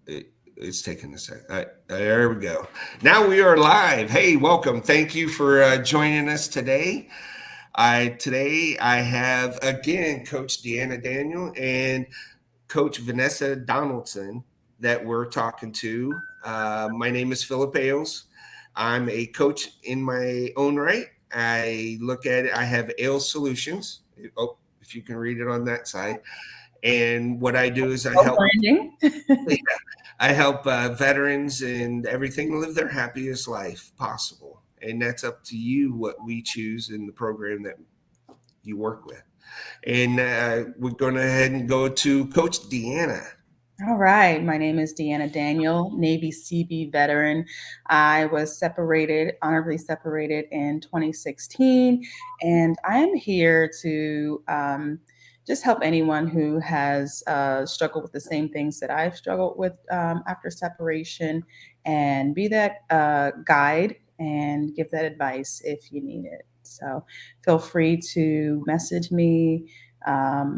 It's taking a sec. There we go. Now we are live. Hey, welcome. Thank you for joining us today. Today I have again Coach Deanna Daniel and Coach Vanessa Donaldson that we're talking to. My name is Philip Ailes. I'm a coach in my own right. I look at it. I have Ailes Solutions. Oh, if you can read it on that side. And what I do is Oh, branding. I help veterans and everything live their happiest life possible. And that's up to you what we choose in the program that you work with. And we're going to ahead and go to Coach Deanna. All right. My name is Deanna Daniel, Navy CB veteran. I was honorably separated in 2016, and I am here to just help anyone who has struggled with the same things that I've struggled with after separation, and be that guide and give that advice if you need it. So feel free to message me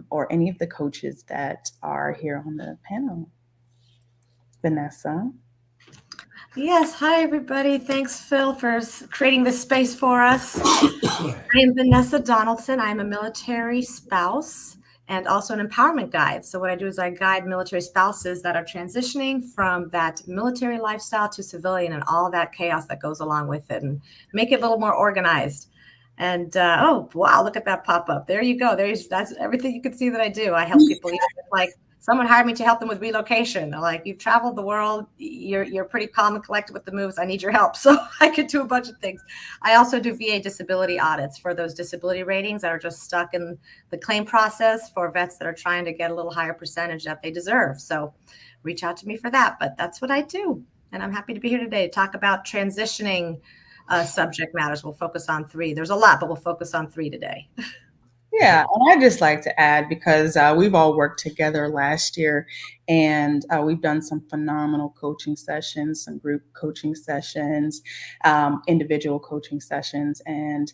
or any of the coaches that are here on the panel. Vanessa. Yes, hi everybody. Thanks, Phil, for creating this space for us. I am Vanessa Donaldson. I'm a military spouse and also an empowerment guide. So what I do is I guide military spouses that are transitioning from that military lifestyle to civilian and all that chaos that goes along with it, and make it a little more organized. And oh wow, look at that pop up. There you go. That's everything you can see that I do. I help people even with, like, someone hired me to help them with relocation. They're like, you've traveled the world. You're pretty calm and collected with the moves. I need your help. So I could do a bunch of things. I also do VA disability audits for those disability ratings that are just stuck in the claim process for vets that are trying to get a little higher percentage that they deserve. So reach out to me for that. But that's what I do. And I'm happy to be here today to talk about transitioning subject matters. We'll focus on 3. There's a lot, but we'll focus on 3 today. Yeah, and I'd just like to add, because we've all worked together last year, and we've done some phenomenal coaching sessions, some group coaching sessions, individual coaching sessions. And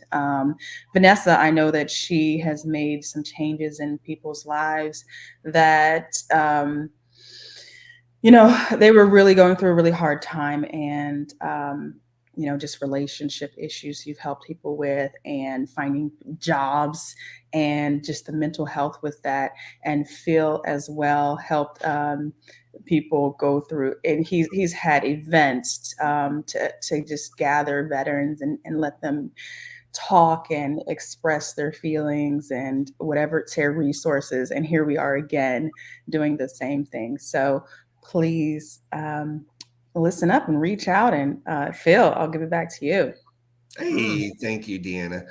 Vanessa, I know that she has made some changes in people's lives that, they were really going through a really hard time. And just relationship issues you've helped people with, and finding jobs, and just the mental health with that. And Phil as well helped people go through, and he's had events to just gather veterans and let them talk and express their feelings and whatever, share resources. And here we are again doing the same thing. So please listen up and reach out. And Phil, I'll give it back to you. Hey, thank you, Deanna.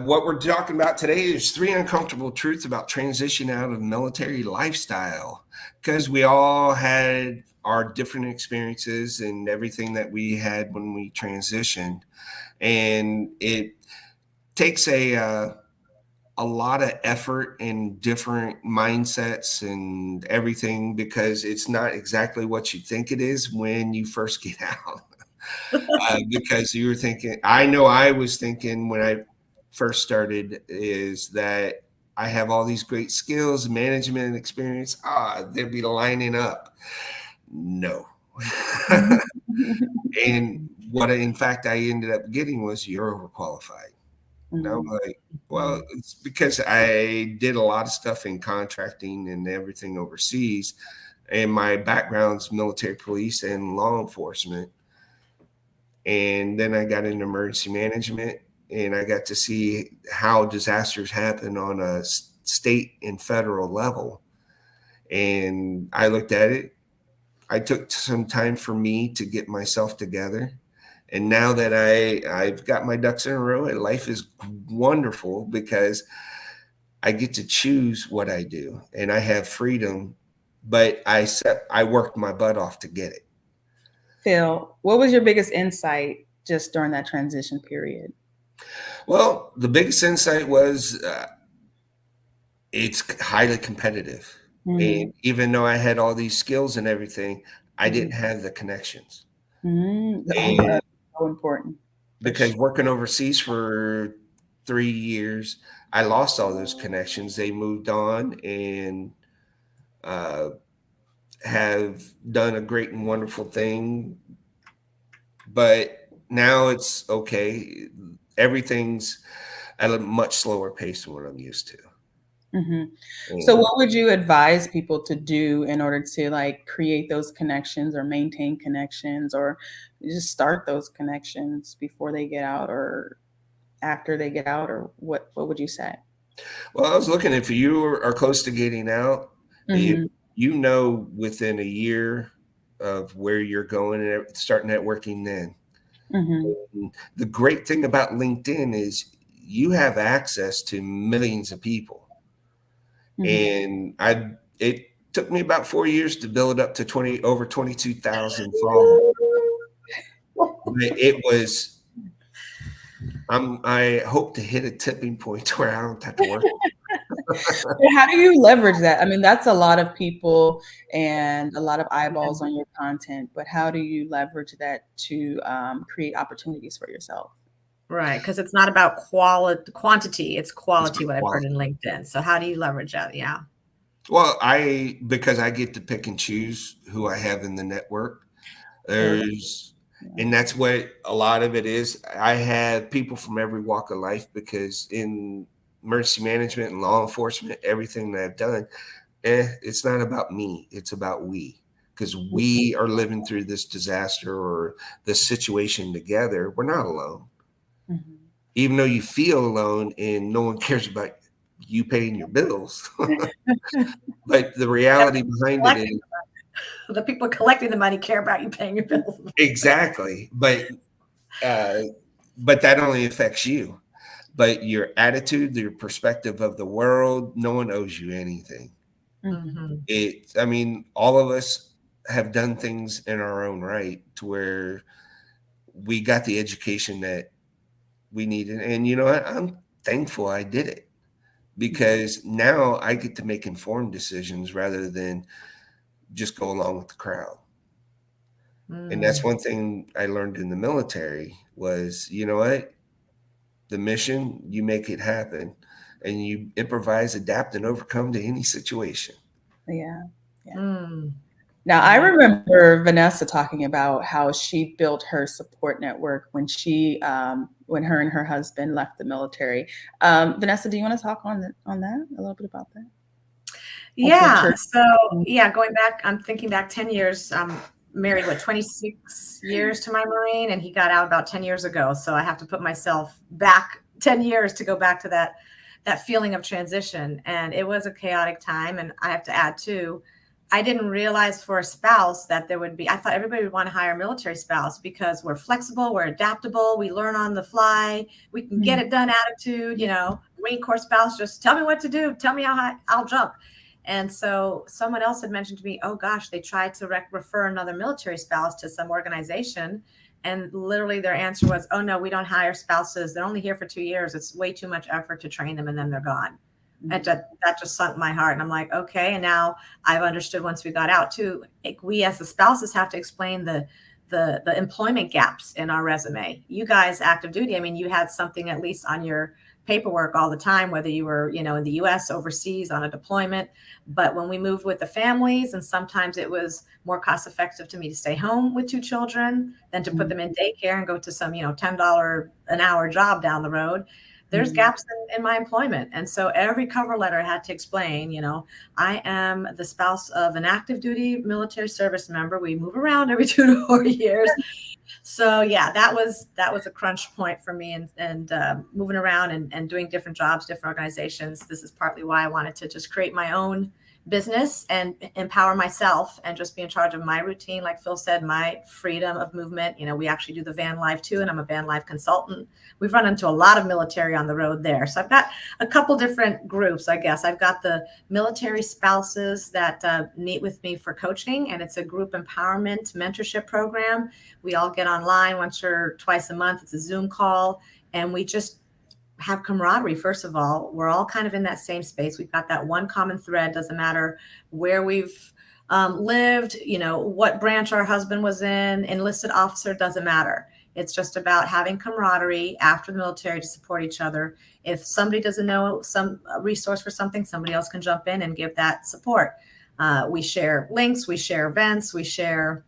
What we're talking about today is 3 uncomfortable truths about transition out of military lifestyle, because we all had our different experiences and everything that we had when we transitioned. And it takes a lot of effort and different mindsets and everything, because it's not exactly what you think it is when you first get out. Because you were thinking, I know I was thinking when I first started, is that I have all these great skills, management experience. They'd be lining up. No. And what in fact I ended up getting was you're overqualified. And I'm like, well, it's because I did a lot of stuff in contracting and everything overseas. And my background's military police and law enforcement. And then I got into emergency management, and I got to see how disasters happen on a state and federal level. And I looked at it. I took some time for me to get myself together. And now that I've got my ducks in a row, and life is wonderful because I get to choose what I do and I have freedom, but I worked my butt off to get it. Phil, what was your biggest insight just during that transition period? Well, the biggest insight was it's highly competitive. Mm-hmm. And even though I had all these skills and everything, I Mm-hmm. didn't have the connections. Oh, And that's so important. because working overseas for 3 years, I lost all those connections. They moved on, and uh, have done a great and wonderful thing, but now it's okay. Everything's at a much slower pace than what I'm used to. So what would you advise people to do in order to like create those connections or maintain connections or just start those connections before they get out or after they get out, or what would you say? Well, I was looking, if you are close to getting out, Mhm. you know within a year of where you're going and start networking then. Mhm. The great thing about LinkedIn is you have access to millions of people. Mhm. And it took me about 4 years to build up to over 22,000 followers. But it was I hope to hit a tipping point where I don't have to work. But how do you leverage that? I mean, that's a lot of people and a lot of eyeballs on your content, but how do you leverage that to create opportunities for yourself? Right, because it's not about quantity, it's It's quality, about what I've heard quality. in LinkedIn. So how do you leverage that? Yeah. Well, because I get to pick and choose who I have in the network. There we There's go. and that's what a lot of it is. I have people from every walk of life because in emergency management and law enforcement, everything that I've done, it's not about me. It's about we. Because we are living through this disaster or this situation together. We're not alone. Mhm. Even though you feel alone and no one cares about you paying your bills. But the reality behind it is The people collecting the money care about you paying your bills. exactly. Uh, but that only affects you. But your attitude, your perspective of the world, no one owes you anything. Mhm. Mhm. I mean, all of us have done things in our own right to where we got the education that we needed. And you know what? I'm thankful I did it because now I get to make informed decisions rather than just go along with the crowd. And that's Mm. one thing I learned in the military was, you know what? The mission, you make it happen and you improvise, adapt, and overcome to any situation. Yeah. Yeah. Mm. Now, I Yeah. remember Vanessa talking about how she built her support network when her and her husband left the military. Vanessa, do you want to talk on that a little bit about that? Like your Yeah. church? So yeah, going back, I'm thinking back 10 years. Married, 26 years to my Marine, and he got out about 10 years ago. So I have to put myself back 10 years to go back to that feeling of transition. And it was a chaotic time. And I have to add too, I didn't realize for a spouse that there would be, I thought everybody would want to hire a military spouse because we're flexible, we're adaptable, we learn on the fly, we can get it done attitude, Marine Corps spouse, just tell me what to do, tell me how high I'll jump. And so someone else had mentioned to me, oh gosh, they tried to refer another military spouse to some organization. And literally their answer was, oh no, we don't hire spouses. They're only here for 2 years. It's way too much effort to train them and then they're gone. And that just sunk my heart. And I'm like, okay. And now I've understood once we got out too, we as the spouses have to explain the employment gaps in our resume. You guys active duty, I mean, you had something at least on your paperwork all the time, whether you were, in the US, overseas on a deployment. But when we moved with the families, and sometimes it was more cost effective to me to stay home with 2 children than to put them in daycare and go to some, $10 an hour job down the road. There's gaps in my employment. And so every cover letter had to explain, I am the spouse of an active duty military service member. We move around every 2 to 4 years. So yeah, that was a crunch point for me, and moving around and doing different jobs, different organizations. This is partly why I wanted to just create my own business and empower myself and just be in charge of my routine. Like Phil said, my freedom of movement. We actually do the van life too, and I'm a van life consultant. We've run into a lot of military on the road there. So I've got a couple different groups, I guess. I've got the military spouses that meet with me for coaching, and it's a group empowerment mentorship program. We all get online once or twice a month. It's a Zoom call, and we just have camaraderie. First of all, we're all kind of in that same space. We've got that one common thread. Doesn't matter where we've lived, what branch our husband was in, enlisted officer, doesn't matter. It's just about having camaraderie after the military to support each other. If somebody doesn't know some resource for something, somebody else can jump in and give that support. We share links, we share events, we share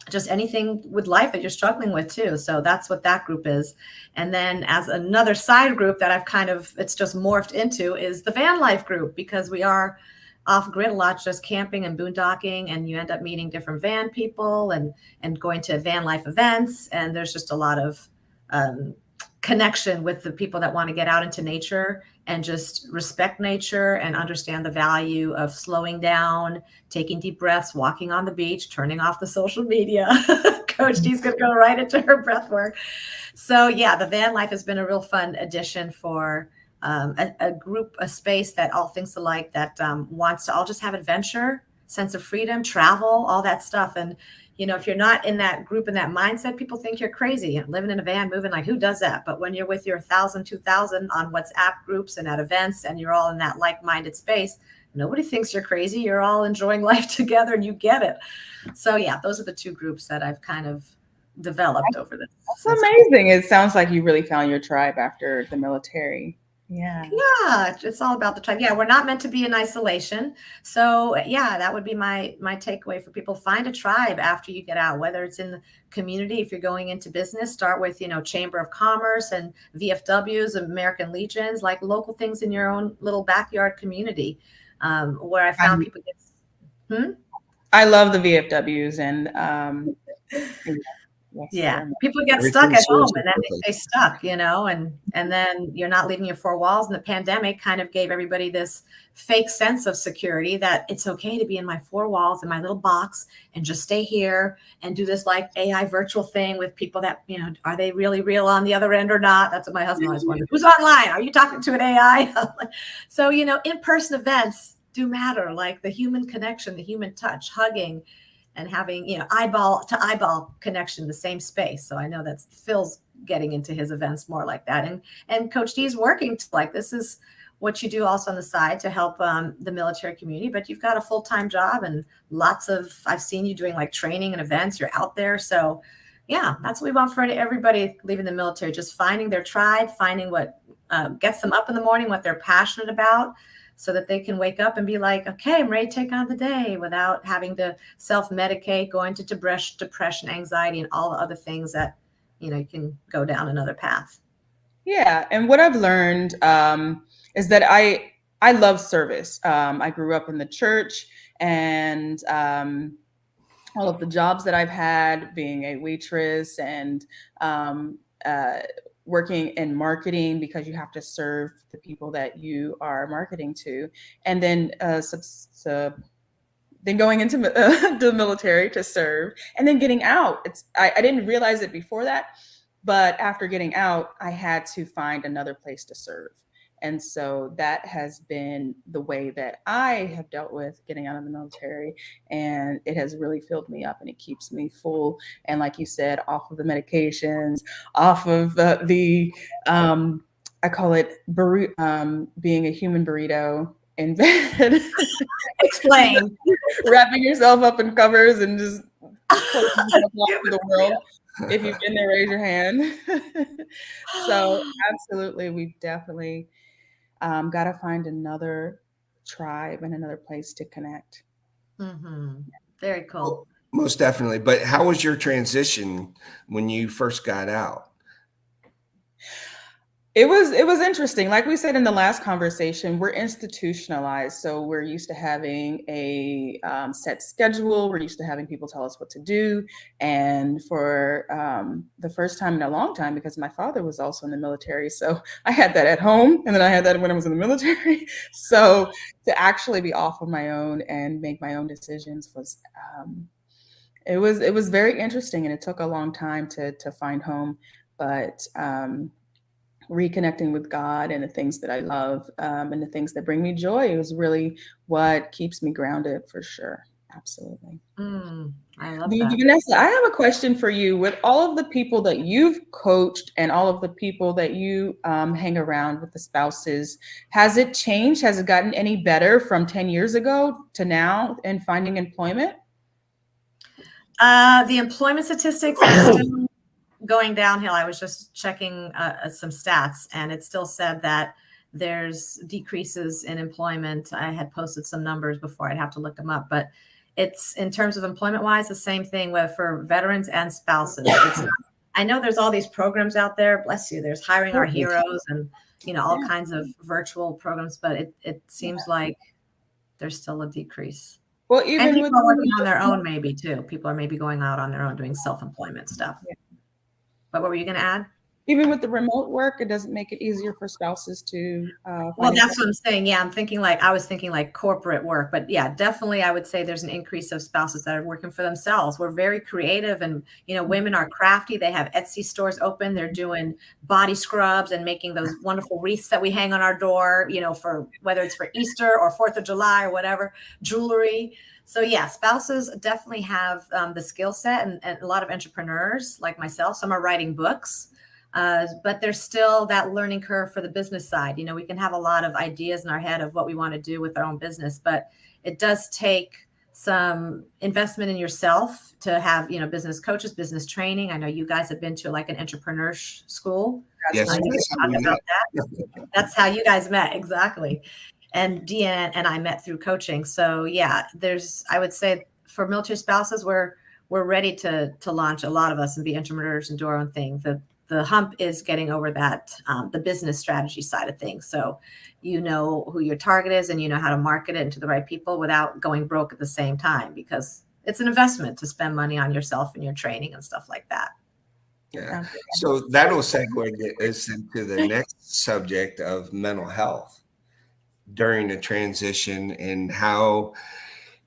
just anything with life that you're struggling with too. So that's what that group is. And then as another side group that it's just morphed into is the van life group, because we are off grid a lot, just camping and boondocking, and you end up meeting different van people and going to van life events. And there's just a lot of connection with the people that want to get out into nature and just respect nature and understand the value of slowing down, taking deep breaths, walking on the beach, turning off the social media. Coach D's going to go right into her breath work. So yeah, the van life has been a real fun addition for a group, a space that all thinks alike, that wants to all just have adventure, sense of freedom, travel, all that stuff. And if you're not in that group, in that mindset, people think you're crazy and living in a van, moving, like, who does that? But when you're with your 1,000, 2,000 on WhatsApp groups and at events, and you're all in that like-minded space, nobody thinks you're crazy. You're all enjoying life together and you get it. So yeah, those are the two groups that I've kind of developed over this. That's amazing. It sounds like you really found your tribe after the military. Yeah. Yeah, it's all about the tribe. Yeah, we're not meant to be in isolation. So yeah, that would be my takeaway for people. Find a tribe after you get out, whether it's in the community. If you're going into business, start with, Chamber of Commerce and VFWs, American Legions, like local things in your own little backyard community, where I found people get. I love the VFWs and yeah, people get stuck at home and then they stay stuck, and then you're not leaving your four walls. And the pandemic kind of gave everybody this fake sense of security, that it's okay to be in my four walls in my little box and just stay here and do this like AI virtual thing with people that, are they really real on the other end or not? That's what my husband always wondered. Who's online? Are you talking to an AI? So, in-person events do matter, like the human connection, the human touch, hugging, and having, eyeball to eyeball connection, the same space. So I know that Phil's getting into his events more like that. And Coach D is working to, like, this is what you do also on the side to help the military community, but you've got a full-time job and I've seen you doing like training and events, you're out there. So yeah, that's what we want for everybody leaving the military, just finding their tribe, finding what gets them up in the morning, what they're passionate about, so that they can wake up and be like, okay, I'm ready to take on the day without having to self-medicate, going to depression, anxiety, and all the other things that, you can go down another path. Yeah. And what I've learned is that I love service. I grew up in the church, and all of the jobs that I've had, being a waitress and working in marketing, because you have to serve the people that you are marketing to, and then then going into the military to serve, and then getting out. I didn't realize it before that, but after getting out, I had to find another place to serve. And so that has been the way that I have dealt with getting out of the military. And it has really filled me up, and it keeps me full. And like you said, off of the medications, off of I call it being a human burrito in bed. Explain. Wrapping yourself up in covers and just putting yourself off to the world. If you've been there, raise your hand. So absolutely, we've definitely got to find another tribe and another place to connect. Mm-hmm. Very cool. Well, most definitely. But how was your transition when you first got out? It was interesting. Like we said in the last conversation, we're institutionalized. So we're used to having a set schedule. We're used to having people tell us what to do. And for the first time in a long time, because my father was also in the military, so I had that at home, and then I had that when I was in the military. So to actually be off on my own and make my own decisions was it was very interesting, and it took a long time to find home. But reconnecting with God and the things that I love and the things that bring me joy is really what keeps me grounded, for sure. Absolutely. I love that. Vanessa, I have a question for you. With all of the people that you've coached and all of the people that you hang around with, the spouses, has it changed? Has it gotten any better from 10 years ago to now in finding employment? The employment statistics are still going downhill. I was just checking some stats, and it still said that there's decreases in employment. I had posted some numbers before. I'd have to look them up, but it's in terms of employment wise, the same thing with for veterans and spouses. I know there's all these programs out there. Bless you. There's Hiring Our Heroes and, all kinds of virtual programs, but it seems like there's still a decrease. Well, even and people are working on their own, maybe too. People are maybe going out on their own doing self-employment stuff. Yeah. But what were you going to add? Even with the remote work, it doesn't make it easier for spouses to. Well, that's what I'm saying. Yeah, I was thinking like corporate work, but yeah, definitely, I would say there's an increase of spouses that are working for themselves. We're very creative, and women are crafty. They have Etsy stores open. They're doing body scrubs and making those wonderful wreaths that we hang on our door. For whether it's for Easter or 4th of July or whatever, jewelry. So yeah, spouses definitely have the skill set, and a lot of entrepreneurs like myself. Some are writing books. But there's still that learning curve for the business side. We can have a lot of ideas in our head of what we want to do with our own business, but it does take some investment in yourself to have, business coaches, business training. I know you guys have been to like an entrepreneur school. Yes, that's how you guys met. Exactly. And Deanna and I met through coaching. So yeah, I would say for military spouses, we're ready to launch, a lot of us, and be entrepreneurs and do our own thing. The hump is getting over that, the business strategy side of things. So you know who your target is, and you know how to market it to the right people without going broke at the same time, because it's an investment to spend money on yourself and your training and stuff like that. Yeah. So that'll segue us into the next subject of mental health during the transition, and how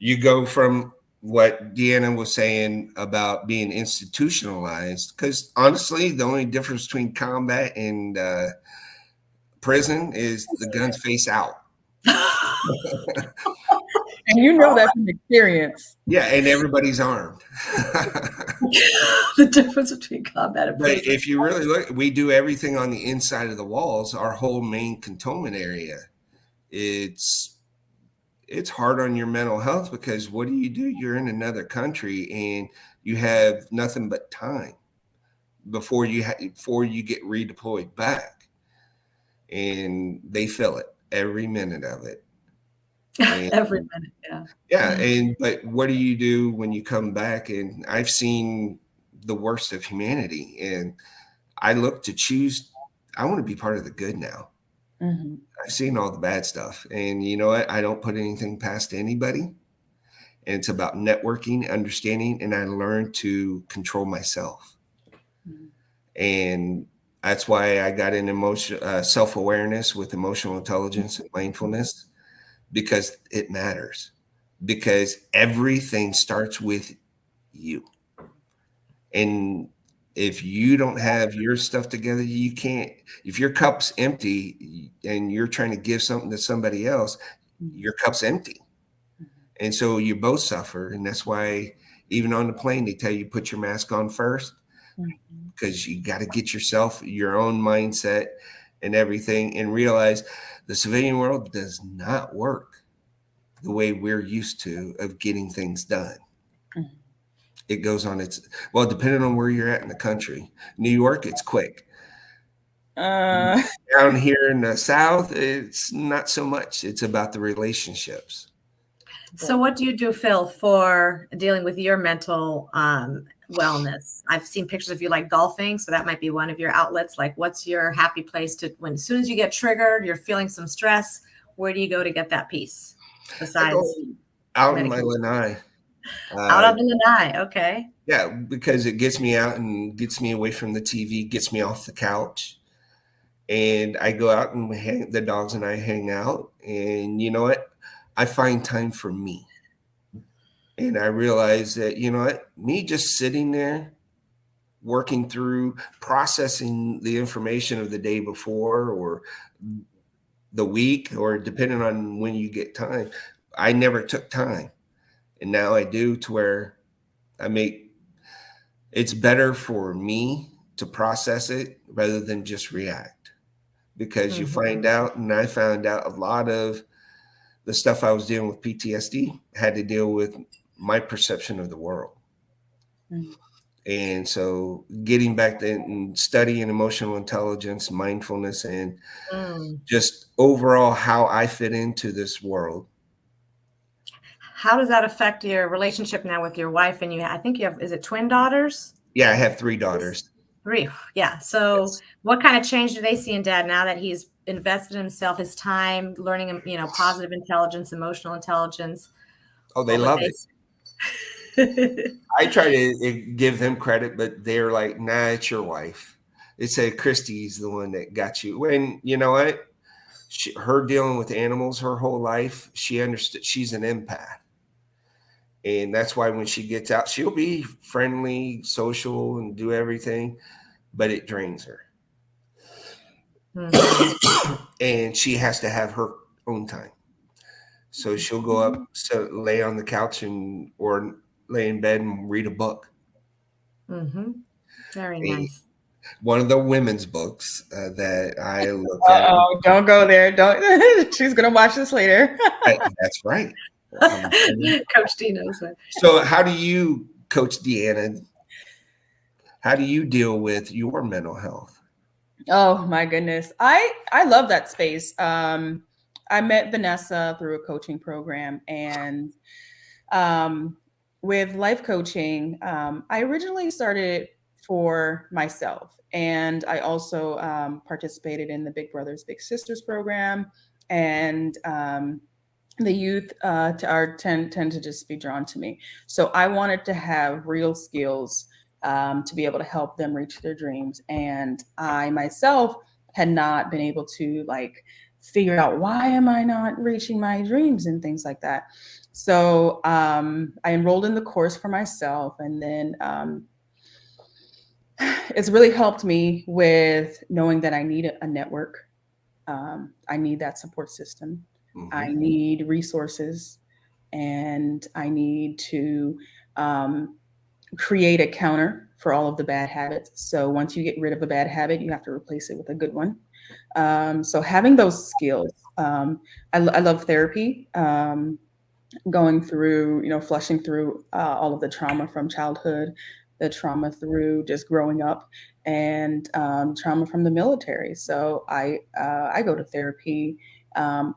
you go from what Deanna was saying about being institutionalized, because honestly, the only difference between combat and prison is the guns face out. And that from experience. Yeah, and everybody's armed. The difference between combat and prison. But if you really look, we do everything on the inside of the walls. Our whole main cantonment area. It's hard on your mental health, because what do? You're in another country and you have nothing but time before you get redeployed back, and they feel it every minute of it. And, every minute, yeah. Yeah, but what do you do when you come back? And I've seen the worst of humanity, and I look to choose. I want to be part of the good now. Mm-hmm. I've seen all the bad stuff, and you know what? I don't put anything past anybody. And it's about networking, understanding, and I learned to control myself. Mm-hmm. And that's why I got in self-awareness with emotional intelligence and mindfulness, because it matters. Because everything starts with you. And if you don't have your stuff together, you can't. If your cup's empty and you're trying to give something to somebody else, your cup's empty. And so you both suffer. And that's why even on the plane, they tell you put your mask on first, because you got to get yourself, your own mindset and everything, and realize the civilian world does not work the way we're used to of getting things done. It goes on depending on where you're at in the country. New York, it's quick. Down here in the South, it's not so much. It's about the relationships. So what do you do, Phil, for dealing with your mental wellness? I've seen pictures of you like golfing, so that might be one of your outlets. Like, what's your happy place as soon as you get triggered, you're feeling some stress, where do you go to get that peace? Besides out in my lanai. Out on the lanai, okay. Yeah, because it gets me out and gets me away from the TV, gets me off the couch. And I go out and the dogs and I hang out. And you know what? I find time for me. And I realize that, you know what? Me just sitting there, working through, processing the information of the day before or the week, or depending on when you get time. I never took time. And now I do, to where it's better for me to process it rather than just react, because you find out, and I found out a lot of the stuff I was dealing with PTSD had to deal with my perception of the world. And so getting back to and studying emotional intelligence, mindfulness, and just overall how I fit into this world. How does that affect your relationship now with your wife? And I think you have, is it twin daughters? Yeah, I have 3 daughters. 3. Yeah. So Yes. what kind of change do they see in Dad now that he's invested in himself, his time, learning, positive intelligence, emotional intelligence? Oh, they love it. I try to give them credit, but they're like, nah, it's your wife. They say Christy's the one that got you. When you know what? Her dealing with animals her whole life, she understood she's an empath. And that's why when she gets out, she'll be friendly, social, and do everything, but it drains her. And she has to have her own time. So she'll go up, lay on the couch or lay in bed and read a book. Very nice. One of the women's books that I look at. Oh, don't go there. Don't. She's going to watch this later. That's right. Coach D knows it. So how do you, Coach Deanna, how do you deal with your mental health? Oh my goodness. I love that space. I met Vanessa through a coaching program, and with life coaching, I originally started for myself, and I also participated in the Big Brothers Big Sisters program, and the youth tend to just be drawn to me. So I wanted to have real skills to be able to help them reach their dreams. And I myself had not been able to figure out, why am I not reaching my dreams and things like that. So I enrolled in the course for myself. And then it's really helped me with knowing that I need a network. I need that support system. I need resources, and I need to create a counter for all of the bad habits. So once you get rid of a bad habit, you have to replace it with a good one. So having those skills, I love therapy, going through, flushing through all of the trauma from childhood, the trauma through just growing up, and trauma from the military. So I go to therapy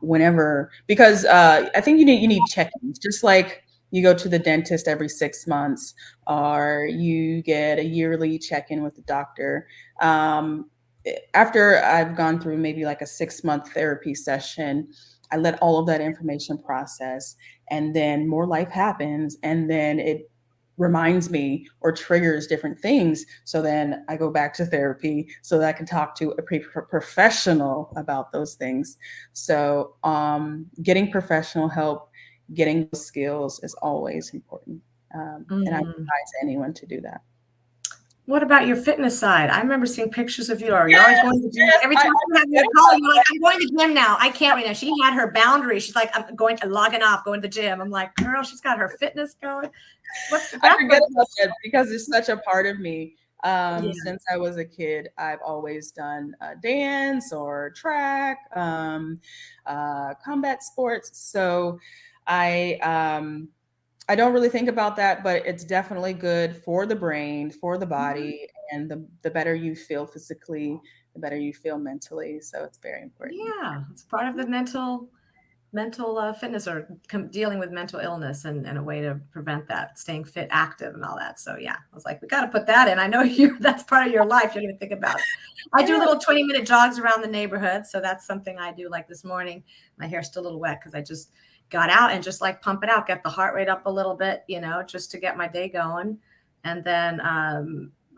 whenever, because I think you need check-ins, just like you go to the dentist every 6 months, or you get a yearly check-in with the doctor. After I've gone through maybe like a 6-month therapy session, I let all of that information process, and then more life happens, and then it reminds me or triggers different things. So then I go back to therapy so that I can talk to a professional about those things. So getting professional help, getting those skills is always important. And I advise anyone to do that. What about your fitness side? I remember seeing pictures of you. Are you always going to the gym? Every time you have me a call, you're like, I'm going to the gym now. I can't right now. She had her boundaries. She's like, I'm going to logging off, going to the gym. I'm like, girl, she's got her fitness going. I forget about that because it's such a part of me. Since I was a kid, I've always done dance or track, combat sports. So I don't really think about that, but it's definitely good for the brain, for the body, and the better you feel physically, the better you feel mentally. So it's very important. Yeah, it's part of the mental fitness, or dealing with mental illness, and a way to prevent that, staying fit, active, and all that. So yeah, I was like, we got to put that in. I know that's part of your life. You don't even think about it. I do little 20-minute jogs around the neighborhood. So that's something I do. Like this morning, my hair's still a little wet because I just got out and just pump it out, get the heart rate up a little bit, just to get my day going. And then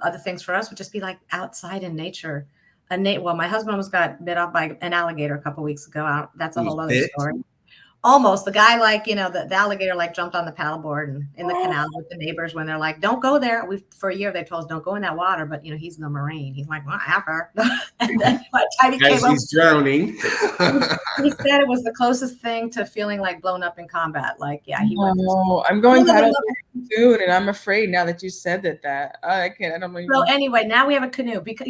other things for us would just be like outside in nature. Well, my husband almost got bit off by an alligator a couple of weeks ago. That's a whole other story. Almost. The guy, the alligator jumped on the paddleboard and in the canal with the neighbors when they're like, don't go there. For a year they told us don't go in that water, but he's in the Marine. He's like, whatever. And then by the time he came up, he's drowning. he said it was the closest thing to feeling blown up in combat. He went. I'm going paddle soon, and I'm afraid now that you said that I can't. I don't know. So anyway, now we have a canoe because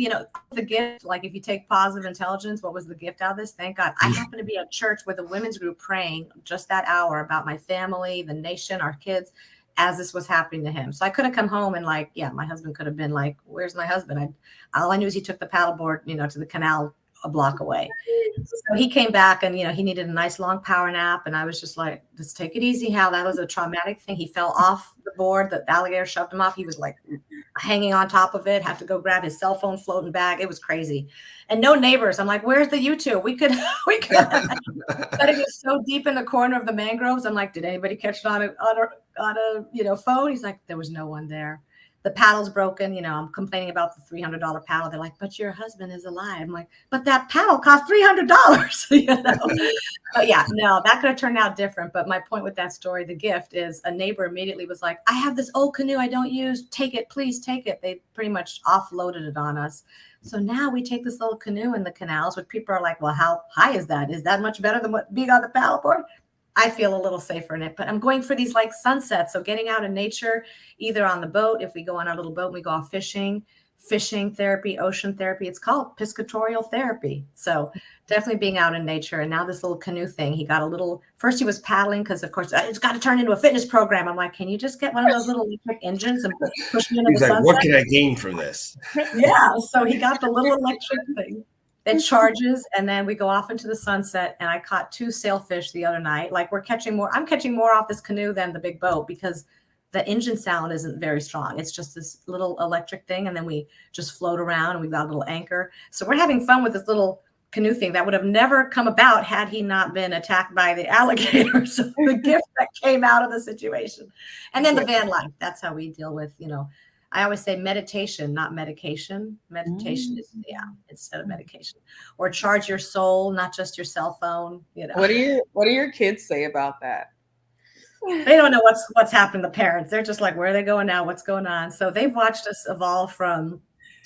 the gift. If you take positive intelligence, what was the gift out of this? Thank God, I happen to be at church with a women's group praying just that hour about my family, the nation, our kids. as this was happening to him. So I could have come home and like, yeah, my husband could have been like, where's my husband? All I knew is he took the paddleboard, to the canal a block away. So he came back and, he needed a nice long power nap. And I was just like, just take it easy, Hal. That was a traumatic thing. He fell off the board. The alligator shoved him off. He was like hanging on top of it, had to go grab his cell phone floating bag. It was crazy. And no neighbors. I'm like, where's the YouTube? We could, but it was so deep in the corner of the mangroves. I'm like, did anybody catch it on a phone? He's like, there was no one there. The paddle's broken. I'm complaining about the $300 paddle. They're like, but your husband is alive. I'm like, but that paddle cost $300. But yeah, no, that could have turned out different. But my point with that story, the gift, is a neighbor immediately was like, I have this old canoe I don't use. Take it, please take it. They pretty much offloaded it on us. So now we take this little canoe in the canals, which people are like, well, how high is that? Is that much better than what being on the paddleboard? I feel a little safer in it, but I'm going for these like sunsets. So getting out in nature, either on the boat, if we go on our little boat and we go off fishing therapy, ocean therapy, it's called piscatorial therapy. So definitely being out in nature. And now this little canoe thing, first he was paddling because of course it's got to turn into a fitness program. I'm like, can you just get one of those little electric engines and push me into the sunset? What can I gain from this? Yeah. So he got the little electric thing. It charges, and then we go off into the sunset. And I caught 2 sailfish the other night. Like I'm catching more off this canoe than the big boat because the engine sound isn't very strong. It's just this little electric thing. And then we just float around and we've got a little anchor. So we're having fun with this little canoe thing that would have never come about had he not been attacked by the alligator. So the gift that came out of the situation. And then the van life, that's how we deal with, I always say meditation, not medication. Meditation is, instead of medication. Or charge your soul, not just your cell phone. What do your kids say about that? They don't know what's happened to parents. They're just like, where are they going now? What's going on? So they've watched us evolve from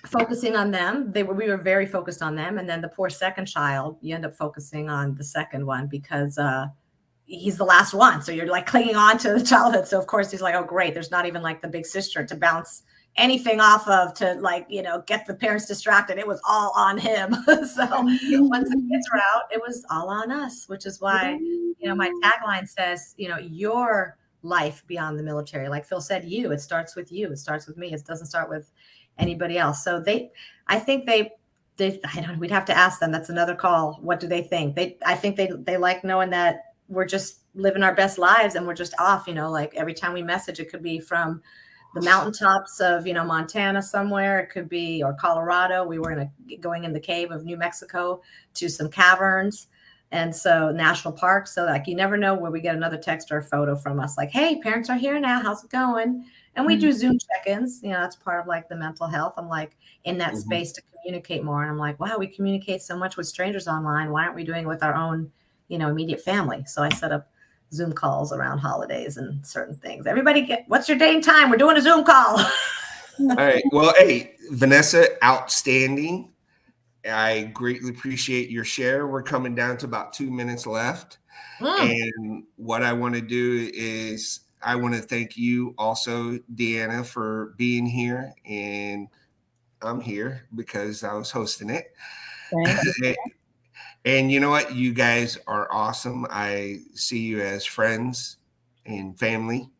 focusing on them. We were very focused on them. And then the poor second child, you end up focusing on the second one because he's the last one. So you're like clinging on to the childhood. So of course he's like, oh, great. There's not even like the big sister to bounce anything off of to like, get the parents distracted. It was all on him. So once the kids were out, it was all on us, which is why, my tagline says, your life beyond the military. Like Phil said, it starts with you. It starts with me. It doesn't start with anybody else. So I think we'd have to ask them. That's another call. What do they think? I think they like knowing that we're just living our best lives and we're just off, like every time we message, it could be from the mountaintops of, Montana somewhere. It could be, or Colorado. We were going in the cave of New Mexico to some caverns. And so national parks. So like, you never know where we get another text or a photo from us. Like, hey, parents are here now. How's it going? And we do Zoom check-ins. That's part of like the mental health. I'm like in that space to communicate more. And I'm like, wow, we communicate so much with strangers online. Why aren't we doing it with our own, immediate family? So I set up Zoom calls around holidays and certain things. Everybody what's your day and time? We're doing a Zoom call. All right. Well, hey, Vanessa, outstanding. I greatly appreciate your share. We're coming down to about 2 minutes left. And what I want to do is I want to thank you also, Deanna, for being here. And I'm here because I was hosting it. And you know what? You guys are awesome. I see you as friends and family.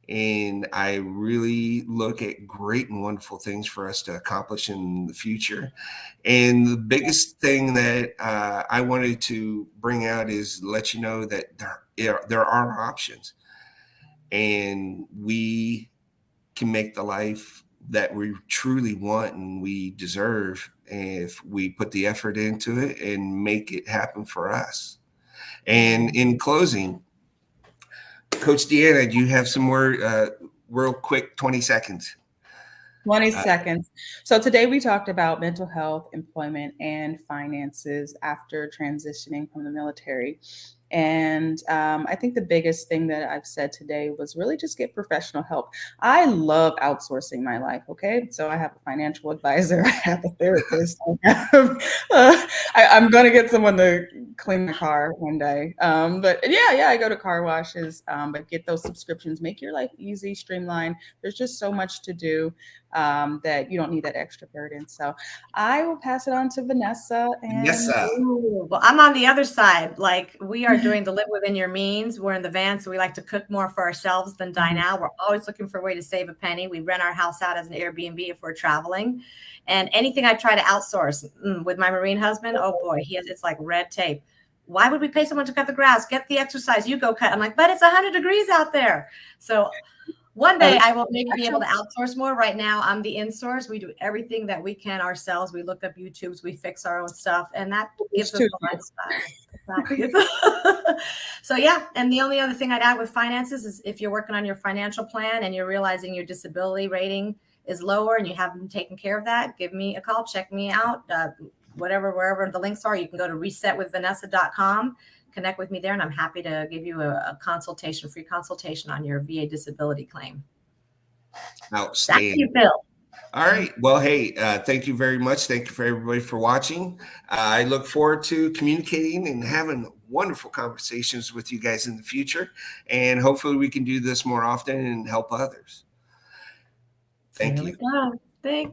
And I really look at great and wonderful things for us to accomplish in the future. And the biggest thing that I wanted to bring out is let you know that there are options. And we can make the life that we truly want and we deserve if we put the effort into it and make it happen for us. And in closing, Coach Deanna, do you have some more real quick 20 seconds? 20 seconds. So today we talked about mental health, employment, and finances after transitioning from the military. And I think the biggest thing that I've said today was really just get professional help. I love outsourcing my life. Okay. So I have a financial advisor. I have a therapist. I'm going to get someone to clean my car one day. But yeah, I go to car washes, but get those subscriptions, make your life easy, streamlined. There's just so much to do that you don't need that extra burden. So I will pass it on to Vanessa. Well, I'm on the other side. Like we are doing the live within your means. We're in the van, so we like to cook more for ourselves than dine out. We're always looking for a way to save a penny. We rent our house out as an Airbnb if we're traveling. And anything I try to outsource with my Marine husband, oh boy, it's like red tape. Why would we pay someone to cut the grass? Get the exercise. You go cut. I'm like, but it's 100 degrees out there. So one day I will maybe be able to outsource more. Right now, I'm the in-source. We do everything that we can ourselves. We look up YouTubes, we fix our own stuff, and that gives us the lifestyle. So yeah, and the only other thing I'd add with finances is if you're working on your financial plan and you're realizing your disability rating is lower and you haven't taken care of that, give me a call, check me out, wherever the links are. You can go to resetwithvanessa.com. Connect with me there, and I'm happy to give you a free consultation on your VA disability claim. Outstanding. Back to you, Phil. All right. Well, hey, thank you very much. Thank you for everybody for watching. I look forward to communicating and having wonderful conversations with you guys in the future. And hopefully we can do this more often and help others. Thank you. Thanks.